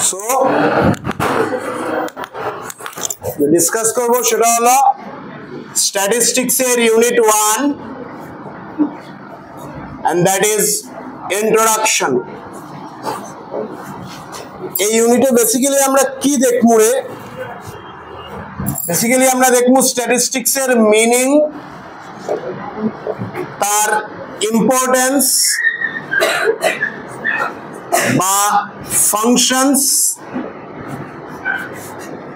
So discuss করব সেটা হলো স্ট্যাটিস্টিক্স এর unit 1 and that is introduction. এই ইউনিটে বেসিক্যালি আমরা কি দেখমু রে? বেসিক্যালি আমরা দেখমু স্ট্যাটিস্টিক্স এর মিনিং, তার ইম্পর্টেন্স বা ফাংশনস,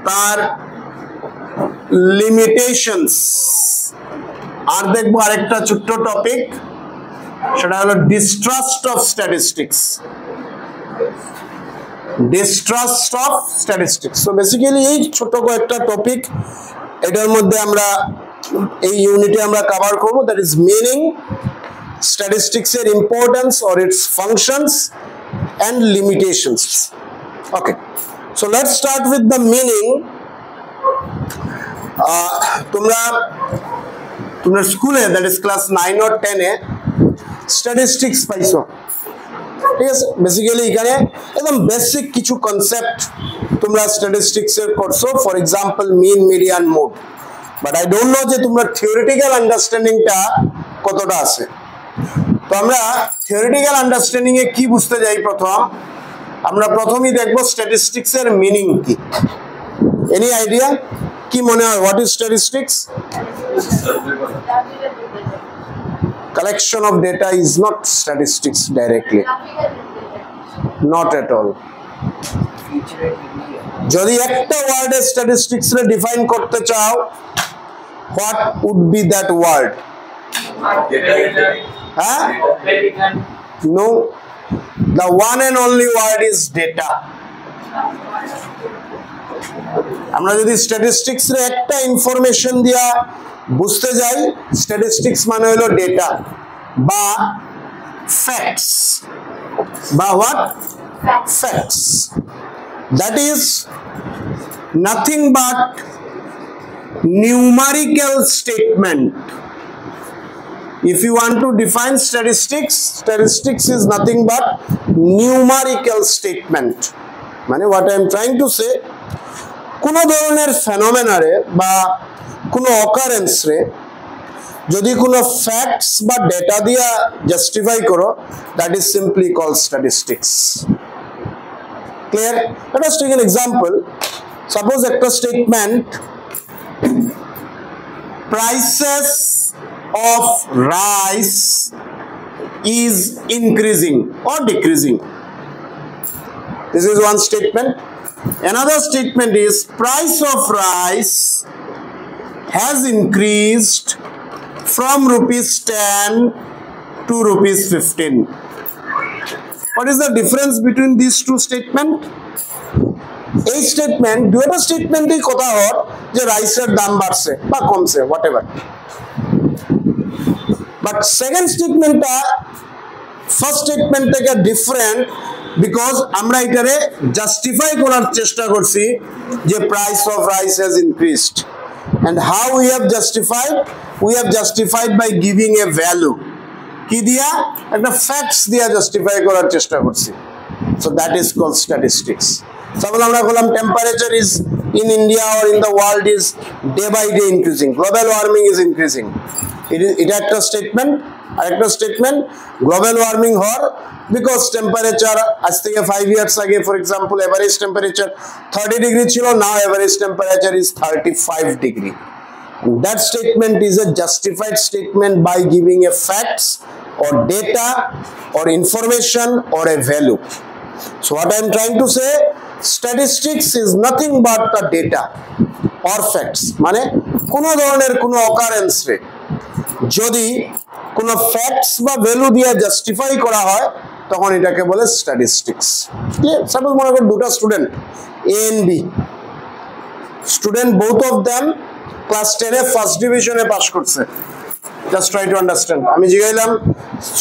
তার লিমিটেশনস, আর দেখবো আরেকটা ছোট্ট টপিক, সেটা হলো distrust of statistics. Distrust of statistics. So basically এই ছোট কয়েকটা টপিক এটার মধ্যে আমরা এই ইউনিটে আমরা কভার করব, দ্যাট ইজ মিনিং, স্ট্যাটিস্টিক্স এর importance or it's functions and limitations. Okay, so let's start with the meaning. তোমরা স্কুলে, that is class 9 or 10 A statistics পাইছো, ঠিক আছে? বেসিক্যালি এখানে একদম বেসিক কিছু কনসেপ্ট তোমরা স্ট্যাটিস্টিক্স এর করছো, for example mean, median, mode, but I don't know যে তোমরা থিওরিটিক্যাল আন্ডারস্ট্যান্ডিংটা কতটা আছে। তো আমরা থিওরিটিক্যাল আন্ডারস্ট্যান্ডিং এ কি বুঝতে যাই? আমরা প্রথমেই দেখব স্ট্যাটিস্টিক্স এর মিনিং কি। এনি আইডিয়া কি মনে হয়? What is statistics? Collection of data is not statistics directly, not at all. যদি একটা ওয়ার্ডে স্ট্যাটিস্টিক্স রে ডিফাইন করতে চাও, what would be that word? No, the one and only word is data. আমরা যদি স্ট্যাটিস্টিক্স এর একটা ইনফরমেশন দিয়া বুঝতে যাই, স্ট্যাটিস্টিক্স মানে হলো ডেটা বা ফ্যাক্টস, বা what? Facts. That is nothing but numerical statement. If you want to define statistics, statistics is nothing but numerical statement. মানে what I am trying to say, কোন ধরনের ফেনোমেনা রে বা কোন অকারেন্স রে যদি কোন ফ্যাক্টস বা ডেটা দিয়া জাস্টিফাই করো, that is simply called statistics. Clear? Let us take an example. Suppose একটা statement, prices of rice is increasing or decreasing. This is one statement. Another statement is price of rice has increased from ₹10 to ₹15. What is the difference between these two statements? এই statement, দুটো স্টেটমেন্টই কথা হল যে রাইসের দাম বাড়ছে বা কমছে, হোয়াটএভার। বাট সেকেন্ড স্টেটমেন্টটা ফার্স্ট স্টেটমেন্ট থেকে ডিফারেন্ট, বিকজ আমরা এটারে জাস্টিফাই করার চেষ্টা করছি যে price of rice has increased, and how we have justified? We have justified by giving a value. কি দিয়া? একটা ফ্যাক্টস দিয়া জাস্টিফাই করার চেষ্টা করছি। So that is called statistics. Suppose আমরা বললাম temperature is in India or in the world is day by day increasing, global warming is increasing. এটা একটা স্টেটমেন্ট। আর একটা স্টেটমেন্ট, গ্লোবাল ওয়ার্মিং হওয়ার, বিকজ টেম্পারেচার আজ থেকে 5 years আগে for example average temperature 30 degree ছিল, now average temperature is 35 degree. That statement is a justified statement by giving a facts or data or information or a value. So what I am trying to say, statistics is nothing but the data or facts. মানে কোন ধরনের কোন occurrence রে যদি কোন facts বা value দিয়ে justify করা হয়, তখন এটাকে বলে statistics. ক্লিয়ার? সাপোজ মনে করো দুটো student A and B, student both of them class 10 এ ফার্স্ট ডিভিশনে পাস করছে। Just try to understand. আমি জিজ্ঞাইলাম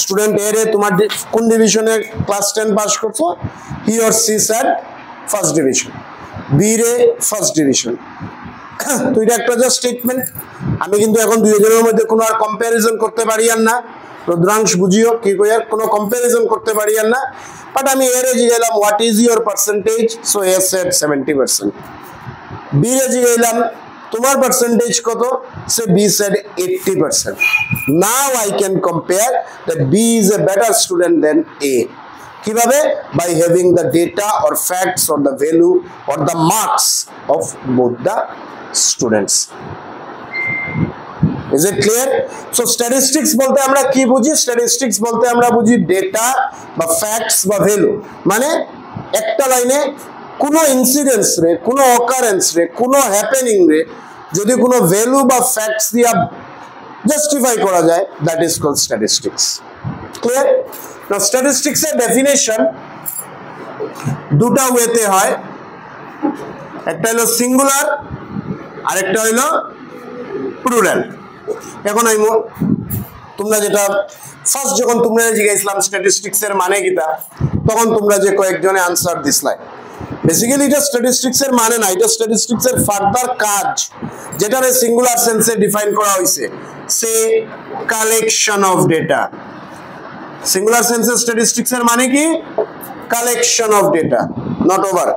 স্টুডেন্ট এ রে তোমার কোন ডিভিশনে ক্লাস 10 পাস করছো? He or she said first division. B রে ফার্স্ট ডিভিশন। তো এটা একটা জাস্ট স্টেটমেন্ট। আমি কিন্তু এখন দুইজনের মধ্যে কোনো আর কম্প্যারিজন করতে পারি আর না। রুদ্রাংশ বুঝিও কি কইয়ার কোনো কম্পারিজন করতে পারি না বাট আমি এর জিগাইলাম what is your percentage so A said 70% B রে জিগাইলাম তোমার পার্সেন্টেজ কত সে B said 80% now I can compare that B is a better student than A কিভাবে by having the data or facts or the value or the marks of both the students Is it clear? So statistics bolte amra ki bujhi statistics bolte amra bujhi data ba facts ba value mane ekta line e kono incidence re kono occurrence re kono happening re jodi kono value ba facts dia justify kora jay that is called statistics. Clear? Now statistics er definition duta way te hoy ekta holo singular arekta holo plural. এখন IMO তোমরা যেটা first যখন তোমরা জিজ্ঞাসলাম statistics এর মানে কিটা তখন তোমরা যে কয়েকজনে আনসার দিছলাই বেসিক্যালি এটা স্ট্যাটিস্টিক্স এর মানে না এটা স্ট্যাটিস্টিক্স এর ফার্দার কাজ যেটারে সিঙ্গুলার সেন্সে ডিফাইন করা হইছে সে কালেকশন অফ ডেটা সিঙ্গুলার সেন্সে স্ট্যাটিস্টিক্স এর মানে কি collection of data not over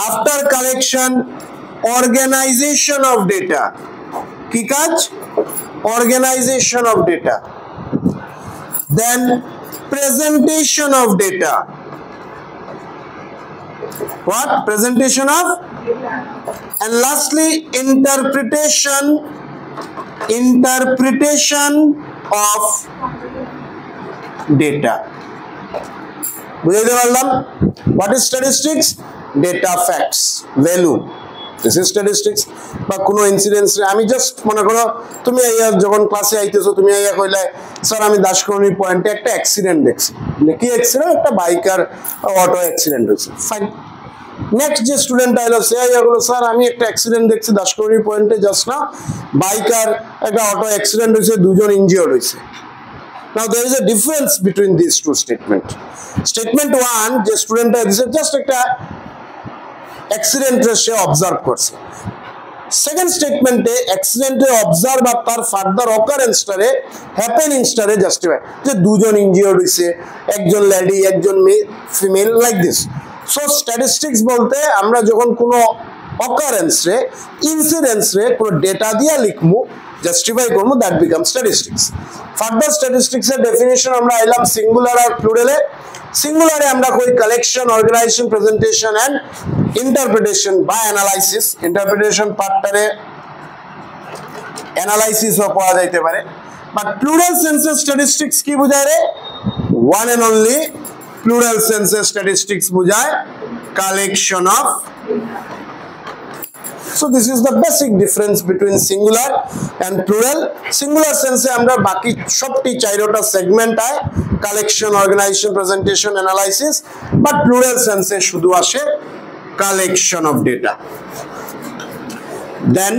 after collection organisation of data কি কাজ organization of data then presentation of data what presentation of and lastly interpretation of data বুঝাইতে পারলাম what is statistics data facts value this is statistics বা কোনো incidence আমি just মনে করো তুমি আইয়া যখন ক্লাসে আইতেছো তুমি আইয়া কইলা স্যার আমি দাশকর্ণী পয়েন্টে একটা অ্যাক্সিডেন্ট দেখছি কি অ্যাক্সিডেন্ট একটা বাইকার অটো অ্যাক্সিডেন্ট হয়েছে ফাইন নেক্সট যে স্টুডেন্ট আইলো সে আইয়া বলল স্যার আমি একটা অ্যাক্সিডেন্ট দেখছি দাশকর্ণী পয়েন্টে জাস্ট না বাইকার একটা অটো অ্যাক্সিডেন্ট হয়েছে দুজন ইনজিওর্ড হয়েছে Now there is a difference between these two statements. Statement 1 যে স্টুডেন্টটা দিছে জাস্ট একটা অ্যাক্সিডেন্ট সে অবজার্ভ করছে সেকেন্ড স্টেটমেন্টে অ্যাক্সিডেন্টে অবজার্ভ আর তার ফার্দার অকারেন্সটারে হ্যাপেনিংসটারে জাস্টিফাই যে দুজন ইনজিওর্ড হইছে একজন লেডি একজন female like this so statistics বলতে আমরা যখন কোনো অকারেন্স রে ইনসিডেন্স রে কোনো ডেটা দিয়া লিখমু জাস্টিফাই করবো that become statistics further statistics এর ডেফিনিশন আমরা আইলাম সিঙ্গুলার আর প্লুরালে সিঙ্গুলারে আমরা কই collection organisation presentation and interpretation বা অ্যানালাইসিস ইন্টারপ্রিটেশন পার্টটারে অ্যানালাইসিস ও পাওয়া যাইতে পারে বাট প্লুরাল সেন্সে স্ট্যাটিস্টিক্স কি বোঝায় রে ওয়ান এন্ড অনলি প্লুরাল সেন্সে স্ট্যাটিস্টিক্স বোঝায় collection of So this is the basic difference between singular and plural. Singular sense আমরা বাকি সবটি চারটা সেগমেন্ট আয় collection organisation presentation analysis but plural সেন্সে শুধু আসে collection of data then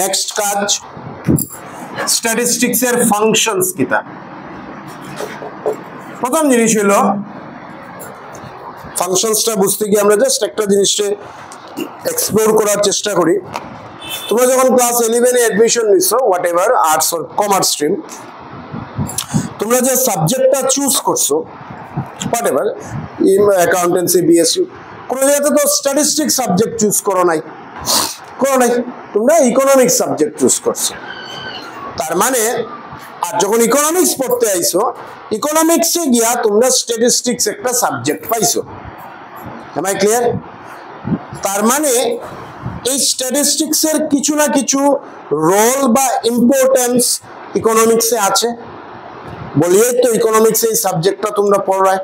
next কাজ স্ট্যাটিস্টিক্স এর ফাংশনস কিটা প্রথম জিনিস হলো ফাংশনসটা বুঝতে গিয়ে আমরা জাস্ট একটা জিনিসে এক্সপ্লোর করার চেষ্টা করি তোমরা যখন ক্লাস 11 এ অ্যাডমিশন নিছো whatever arts or commerce stream তোমরা যে সাবজেক্টটা চুজ করছো হোয়াটএভার অ্যাকাউন্টেন্সি বিএসইউ কোন জায়গাতে তো স্ট্যাটিস্টিক্স সাবজেক্ট চুজ করো নাই তোমরা ইকোনমিক্স সাবজেক্ট চুজ করছো তার মানে আর যখন ইকোনমিক্স পড়তে আইছো ইকোনমিক্সে গিয়া তোমরা স্ট্যাটিস্টিক্স একটা সাবজেক্ট পাইছো এম আই ক্লিয়ার তার মানে এই স্ট্যাটিস্টিক্স এর কিছু না কিছু রোল বা ইম্পর্টেন্স ইকোনমিক্সে আছে বলিয়ে তো ইকোনমিক্স এই সাবজেক্টটা তোমরা পড়ায়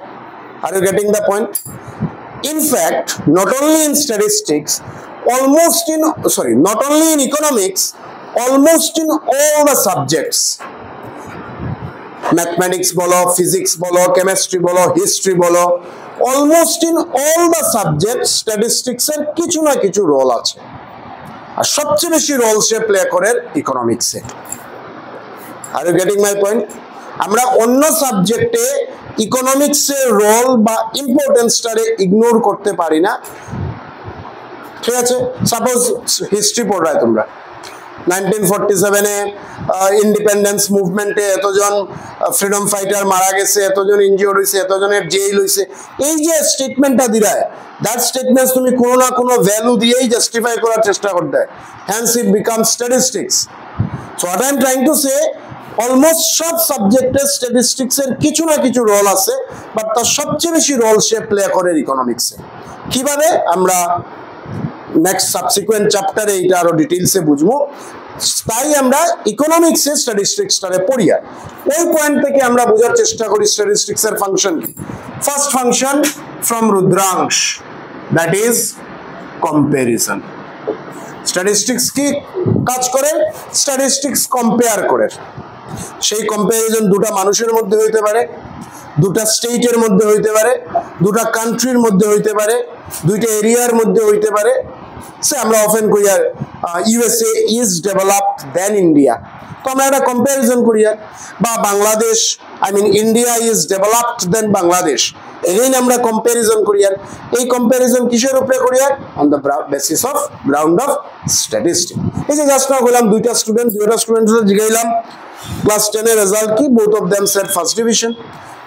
are you getting the point in fact not only in statistics almost in not only in economics almost in all the subjects mathematics bolo physics bolo chemistry bolo history bolo almost in all the subjects statistics er kichu na kichu role ache আর সবচেয়ে বেশি role সে play করে ইকোনমিক্সে are you getting my point আমরা অন্য সাবজেক্টে ইকোনমিক্সের role বা ইম্পর্টেন্সটারে ইগনোর করতে পারি না ঠিক আছে সাপোজ হিস্ট্রি পড়ায় তোমরা 1947 এ ইন্ডিপেন্ডেন্স মুভমেন্টে এতজন ফ্রিডম ফাইটার মারা গেছে, এতজন ইনজিওর্ড হইছে, এতজনের জেল হইছে, এই যে স্টেটমেন্টটা দিরায়, দ্যাট স্টেটমেন্টস তুমি কোনো না কোনো ভ্যালু দিয়েই জাস্টিফাই করার চেষ্টা করতে, hence it becomes statistics. So what I am trying to say, almost সব সাবজেক্টে স্ট্যাটিস্টিক্সের কিছু না কিছু রোল আছে, বাট তার সবচেয়ে বেশি রোল সে প্লে করে ইকোনমিক্সে। কিভাবে আমরা নেক্সট সাবসিকুয়েন্ট চ্যাপ্টারে এটা আরো ডিটেইলসে বুঝবো, তাই আমরা ইকোনমিক্সে স্ট্যাটিস্টিক্সটারে পড়ি। ওই পয়েন্ট থেকে আমরা বোঝার চেষ্টা করি স্ট্যাটিস্টিক্সের ফাংশন কি। First function from Rudransh, that is comparison. Statistics কি কাজ করে? স্ট্যাটিস্টিক্স কম্পেয়ার করে। সেই কম্প্যারিজন দুটা মানুষের মধ্যে হইতে পারে, দুটা স্টেটের মধ্যে হইতে পারে, দুটা কান্ট্রির মধ্যে হইতে পারে, দুইটা এরিয়ার মধ্যে হইতে পারে। সে আমরা অফেন করি আর USA is developed than India, তো আমরা একটা কম্প্যারিজন করি। বা Bangladesh, I mean India is developed than Bangladesh, again আমরা কম্প্যারিজন করি। আর এই কম্প্যারিজন কিসের উপরে করি? On the basis of ground of statistics. এই যে জাস্ট না বললাম দুইটা স্টুডেন্টদের জিগাইলাম ক্লাস 10 এর রেজাল্ট কি, both of them said first division.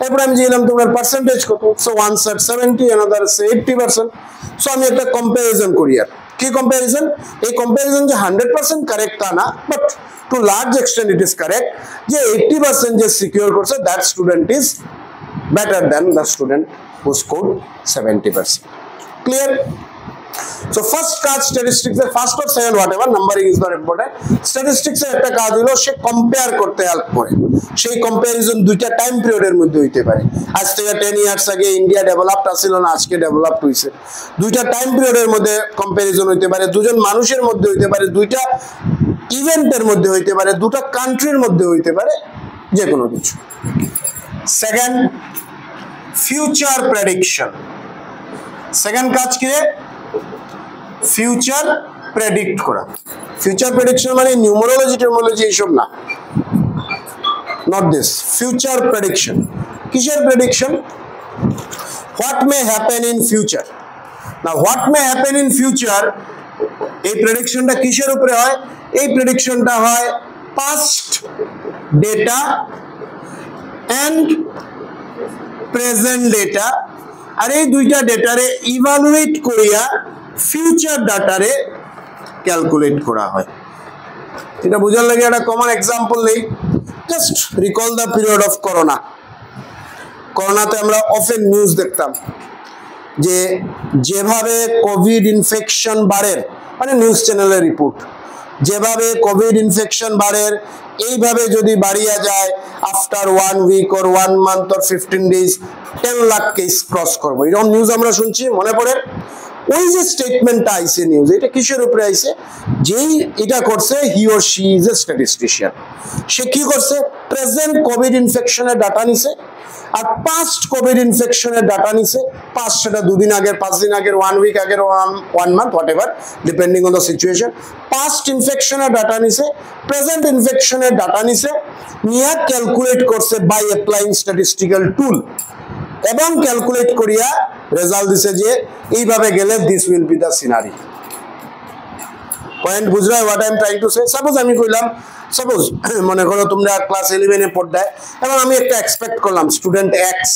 এরপর আমি জিগাইলাম তোমার পার্সেন্টেজ কত, so one said 70, another say 80%। So আমি একটা কম্প্যারিজন করি। আর কি কম্প্যারিজন? এই কম্প্যারিজন যে 100% কারেক্ট তা না, but to large extent it is correct, যে 80% যে সিকিউর করছে that student is better than the student who scored 70%. Clear? So first কাজ statistics এর first or second whatever, numbering is not important. Statistics এর একটা কাজ হলো সে কম্পেয়ার করতে হেল্প করে। সেই কম্প্যারিজন দুইটা টাইম পিরিয়ডের মধ্যে হইতে পারে। আজ থেকে 10 ইয়ার্স আগে ইন্ডিয়া ডেভেলপড ছিল না, আজকে ডেভেলপড হইছে। দুইটা টাইম পিরিয়ডের মধ্যে কম্প্যারিজন হইতে পারে, দুজন মানুষের মধ্যে হইতে পারে, দুইটা ইভেন্টের মধ্যে হইতে পারে, দুটা কান্ট্রির মধ্যে হইতে পারে, যে কোনো কিছু। Second, future prediction. সেকেন্ড কাজ কি? ফিউচার প্রেডিক্ট করা। ফিউচার প্রেডিকশন মানে নিউমারোলজি টেকনোলজি এইসব না, নট দিস। Future prediction. কিসের prediction? What may happen in future. না, what may happen in future, এই প্রেডিকশনটা কিসের উপরে হয়? এই প্রেডিকশনটা হয় past data and present data, আর এই দুইটা ডেটারে ইভালুয়েট করিয়া ফিউচার ডাটারে ক্যালকুলেট করা হয়। এটা বোঝার লাগে একটা কমন এক্সাম্পল নেই, just recall the period of corona. করোনাতে আমরা অফেন নিউজ দেখতাম যে যেভাবে কোভিড ইনফেকশন বাড়ে, মানে নিউজ চ্যানেলের রিপোর্ট, যেভাবে কোভিড ইনফেকশন বাড়ে এইভাবে যদি বাড়িয়া যায়, after 1 week or 1 month or 15 days 10 lakh case cross করবো, এরকম নিউজ আমরা শুনছি, মনে পড়ে? ওই যে স্টেটমেন্টটা আইছে নিউজ, এটা কিসের উপরে আইছে? যেই এটা করছে he or she is a statistician. সে কি করছে? প্রেজেন্ট কোভিড ইনফেকশনের ডাটা নিছে আর পাস্ট কোভিড ইনফেকশনের ডাটা নিছে। পাস্ট সেটা 2 দিন আগের, 5 দিন আগের, 1 উইক আগের, 1 month, whatever, depending on the situation. Past ইনফেকশনের ডাটা নিছে, প্রেজেন্ট ইনফেকশনের ডাটা নিছে, নিয়ে ক্যালকুলেট করছে বাই অ্যাপ্লাইং স্ট্যাটিস্টিক্যাল টুল, এবং ক্যালকুলেট করিয়া রেজাল্ট দিছে যে এইভাবে গেলে this will be the scenery. Point বুঝলা what I am trying to say? Suppose আমি কইলাম, সাপোজ মনে করো তোমরা ক্লাস 11 এ পড়তে, এবং আমি একটা এক্সপেক্ট করলাম student x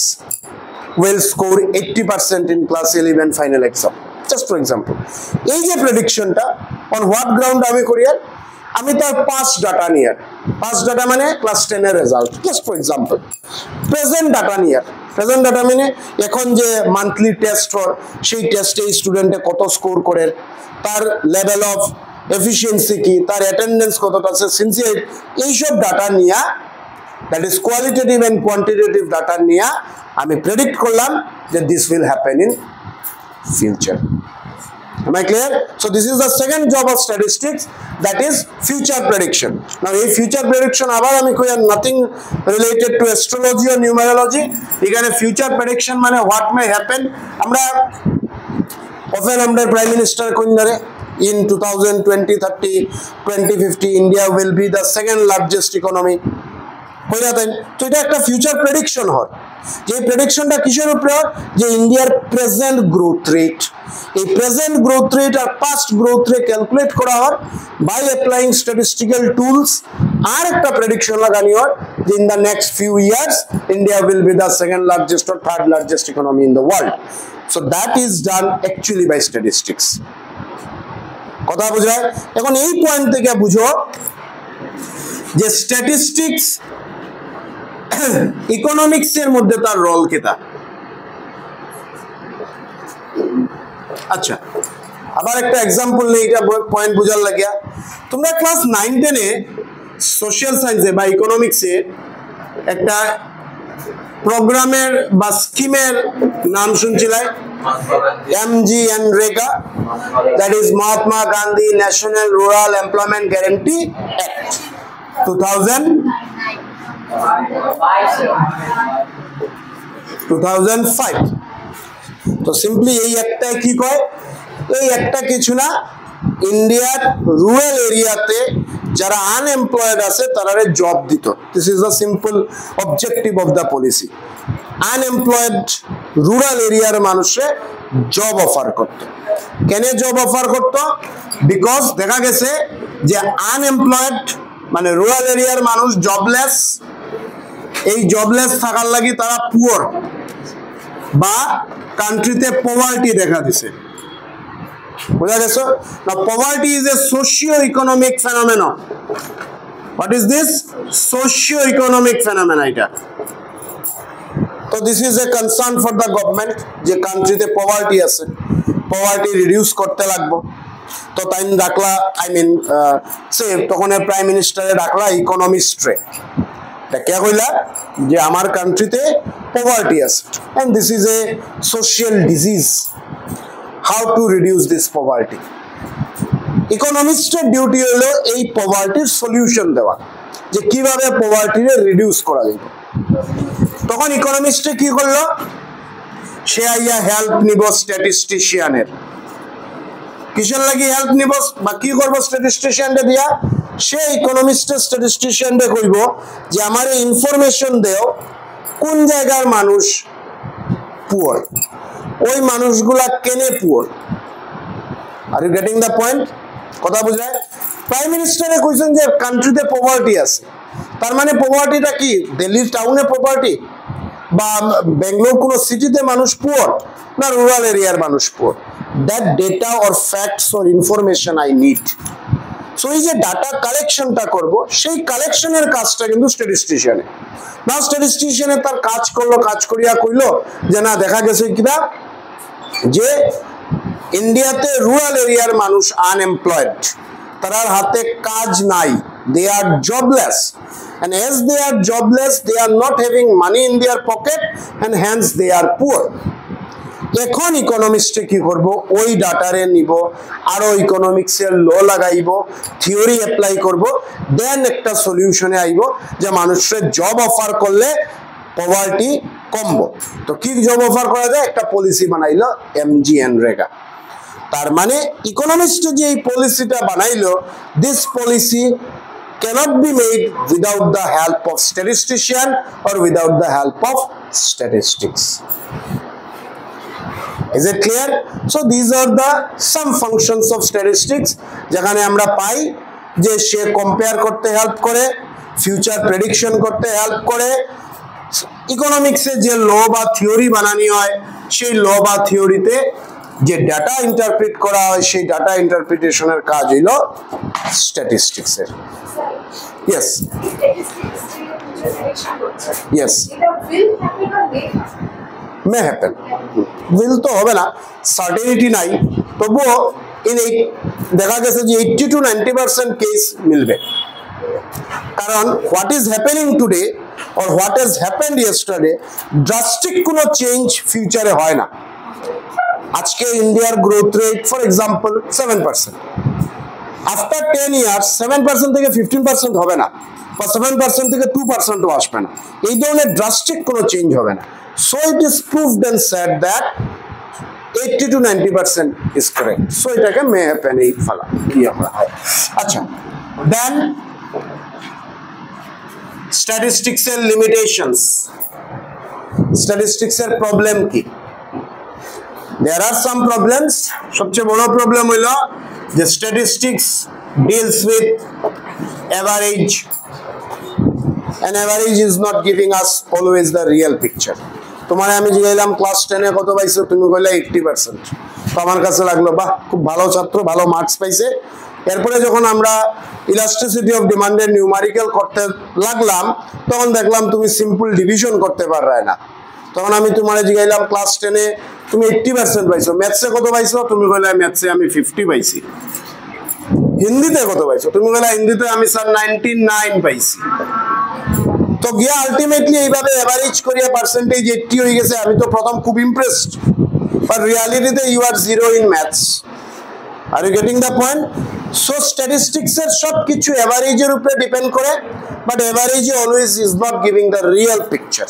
will score 80% in class 11 final exam, just for example. এই যে প্রেডিকশনটা অন হোয়াট গ্রাউন্ড আমি করি? আমি তার পাস্ট ডাটা নিয়ে, পাস্ট ডাটা মানে ক্লাস 10 এর result, just for example. Present data নিয়ে, প্রেজেন্ট ডাটা মানে এখন যে মান্থলি টেস্ট হয়, সেই টেস্টে স্টুডেন্টে কত স্কোর করে, তার লেভেল অফ এফিসিয়েন্সি কি, তার অ্যাটেন্ডেন্স কতটা আছে, সিনসিয়ার, এইসব ডাটা নিয়ে, that is qualitative and quantitative data নিয়ে আমি প্রেডিক্ট করলাম যে this will happen in future. Am I clear? So this is the second job of statistics, that is future prediction. Now এই future prediction আবার আমি কই nothing related to astrology or numerology. এখানে future prediction মানে what may happen. আমরা often আমরা prime minister কইনারে in 2020, 30, 2050 India will be the second largest economy. হইরা দেন, তো এটা একটা ফিউচার প্রেডিকশন হয়। যে প্রেডিকশনটা কিসের উপরে হয়? যে ইন্ডিয়ার প্রেজেন্ট গ্রোথ রেট, এই প্রেজেন্ট গ্রোথ রেট আর পাস্ট গ্রোথ রেট ক্যালকুলেট করা হয় বাই অ্যাপ্লাইং স্ট্যাটিস্টিক্যাল টুলস আর একটা প্রেডিকশন লাগানি হয় যে in the next few years India will be the second largest or third largest economy in the world so that is done actually by statistics কথা বুঝায় এখন এই পয়েন্ট থেকে বুঝো যে স্ট্যাটিস্টিক্স ইকোনমিক্স এর মধ্যে তার রোল কেটা আচ্ছা আবার একটা एग्जांपल নেই এটা পয়েন্ট বুঝার লাগিয়া তোমরা ক্লাস 9 10 এ সোশ্যাল সায়েন্সে বা ইকোনমিক্সে একটা প্রোগ্রামের বা স্কিমের নাম শুনছিলে MGNREGA that is Mahatma Gandhi National Rural Employment Guarantee Act 2005 তো সিম্পলি এই একটা কি কয় এই একটা কিছু না ইন্ডিয়ার রুরাল এরিয়াতে যারা আনএমপ্লয়েড আছে তারারে জব দিত this is the simple objective of the policy unemployed rural এরিয়ার মানুষে জব অফার করত কেন জব অফার করত বিকজ দেখা গেছে যে আনএমপ্লয়েড মানে রুরাল এরিয়ার মানুষ জবলেস এই জবলেস থাকার লাগি তারা পুয়ার বা কান্ট্রিতে পভার্টি দেখা দিছে বুঝা গেছে না poverty is a socioeconomic phenomenon what is this socioeconomic phenomenon এটা তো this is A concern for the government যে কান্ট্রিতে পভার্টি আছে পভার্টি রিডিউস করতে লাগবে তো তাই ডাকলা আই মিন সে তখন প্রাইম মিনিস্টারে ডাকলা ইকোনমিস্টরে এটা কে কইলা যে আমার কান্ট্রিতে পভার্টি আছে and this is a social disease how to reduce this poverty ইকোনমিস্টের ডিউটি হলো এই পভার্টির সলিউশন দেওয়া যে কিভাবে পভার্টিকে রিডিউস করা যায় তখন ইকোনমিস্টে কি করলো সে আইয়া হেল্প নিব স্ট্যাটিস্টিশিয়ানের কিসের লাগি হেল্প নিব বা কি করব স্ট্যাটিস্টিশিয়ানকে দিয়া সে ইকোনমিস্টের স্ট্যাটিস্টিশিয়ানকে কইব যে আমারে ইনফরমেশন দেও কোন জায়গার মানুষ পুয়ার ওই মানুষগুলা কেনে poor are you getting the point কথা বুঝায় প্রাইম মিনিস্টারে কইছেন যে কান্ট্রিতে পভার্টি আছে তার মানে পভার্টিটা কি দিল্লি টাউনে পভার্টি বা বেঙ্গালোর কোন সিটিতে মানুষ পুয়ার না রুরাল এরিয়ার মানুষ poor that data or facts or information I need so এই যে ডাটা কালেকশনটা করব সেই কালেকশনের কাজটা কিন্তু স্ট্যাটিস্টিশিয়ানে না স্ট্যাটিস্টিশিয়ানে তার কাজ করলো কাজ করিয়া কইলো যে না দেখা গেছে কিনা যে ইন্ডিয়াতে রুরাল এরিয়ার মানুষ আনএমপ্লয়েড তার হাতে কাজ নাই দে আর jobless and as they are jobless they are not having money in their pocket and hence they are poor এখন ইকোনমিস্টে কি করব ওই ডাটারে নিব আর ইকোনমিক্সের ল লাগাইব থিওরি অ্যাপ্লাই করব দেন একটা সলিউশনে আইব যে মানুষের জব অফার করলে পভার্টি কমবো তো কি জব অফার করা যায় একটা পলিসি বানাইলো MGNREGA তার মানে ইকোনমিস্ট যে এই পলিসিটা বানাইলো this policy cannot be made without the help of statistician or without the help of statistics is it clear so these are the some functions of statistics যেখানে আমরা পাই যে সে কম্পেয়ার করতে হেল্প করে ফিউচার প্রেডিকশন করতে help করে ইকোনমিক্সে যে ল বা থিওরি বানানি হয় সেই ল বা থিওরিতে যে ডাটা ইন্টারপ্রিট করা হয় সেই ডাটা ইন্টারপ্রিটেশনের কাজ হইল স্ট্যাটিস্টিক্স এর yes yes may happen will তো হবে না সার্টেনিটি নাই তবুও ইন এই দেখা গেছে যে 80 to 90% কেস মিলবে কারণ what is happening today or what has happened yesterday drastic কোনো চেঞ্জ ফিউচারে হয় না আজকে ইন্ডিয়ার growth rate for example 7% after 10 years 7% থেকে 15% হবে না বা 7% থেকে 2% ও আসবে না এই ধরনের ড্রাস্টিক কোনো চেঞ্জ হবে না so it is proved and said that 80 to 90% is correct so এটাকে মে হ্যাপেন এই ফলা কি আমরা হয় আচ্ছা দেন statistics এর লিমিটেশনস statistics এর প্রবলেম কি There are some problems. সবচেয়ে বড় প্রবলেম হলো যে statistics deals with average, and average is not giving us always the real picture. তোমারে আমি জিজ্ঞাসলাম ক্লাস 10 এ কত পাইছো, তুমি কইলা 80%। তো আমার কাছে লাগলো বাহ, খুব ভালো ছাত্র, ভালো মার্কস পাইছে। এরপরে যখন আমরা ইলাস্টিসিটি অফ ডিমান্ডের নিউমারিক্যাল করতে লাগলাম, তখন দেখলাম তুমি সিম্পল ডিভিশন করতে পারবে না। তখন আমি তোমারে জিজ্ঞাসলাম ক্লাস 10 এ তুমি 80% পাইছো, ম্যাথসে কত পাইছো, তুমি কইলা ম্যাথসে আমি 50 পাইছি। হিন্দিতে কত পাইছো, তুমি কইলা হিন্দিতে আমি স্যার 99 পাইছি। তো গিয়া আলটিমেটলি এইভাবে এভারেজ করিয়া পার্সেন্টেজ 80 হয়ে গেছে। আমি তো প্রথম খুব ইমপ্রেসড, বাট রিয়ালিটিতে you are 0 in maths. Are you getting the point? So statistics এর সব কিছু এভারেজের উপরে ডিপেন্ড করে, but average always is not giving the real picture.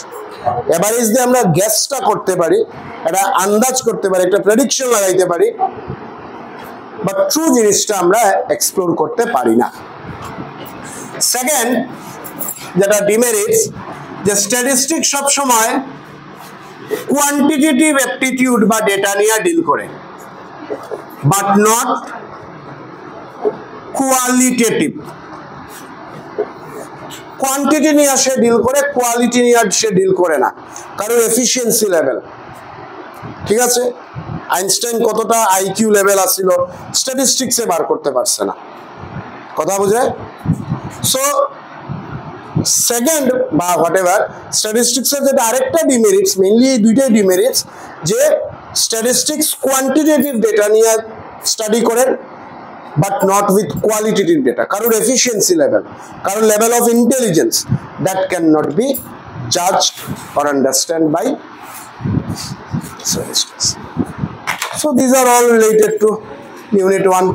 Average দিয়ে আমরা গেসটা করতে পারি, একটা আন্দাজ করতে পারি, একটা প্রেডিকশন লাগাইতে পারি, বাট ট্রু জিনিসটা আমরা এক্সপ্লোর করতে পারি না। সেকেন্ড যেটা ডিমেরিটস, যে স্ট্যাটিস্টিক্স সব সময় কোয়ান্টিটেটিভ অ্যাপটিটিউড বা ডেটা নিয়ে ডিল করে, বাট নট কোয়ালিটেটিভ। কোয়ান্টিটি নিয়ে সে ডিল করে, কোয়ালিটি নিয়ে সে ডিল করে না, কারণ এফিসিয়েন্সি লেভেল। ঠিক আছে, আইনস্টাইন কতটা আইকিউ লেভেল আসছিল স্ট্যাটিস্টিক্সে বার করতে পারছে না, কথা বুঝে? সো সেকেন্ড বা হোয়াট এভার স্ট্যাটিস্টিক্সের যেটা আরেকটা ডিমেরিটস, মেইনলি এই দুইটাই ডিমেরিটস, যে স্ট্যাটিস্টিক্স কোয়ান্টিটেটিভ ডেটা নিয়ে স্টাডি করেন, but not with qualitative data, কারোর efficiency level, কারোর level of intelligence that cannot be judged or understand by statistics. So these are all related to unit 1.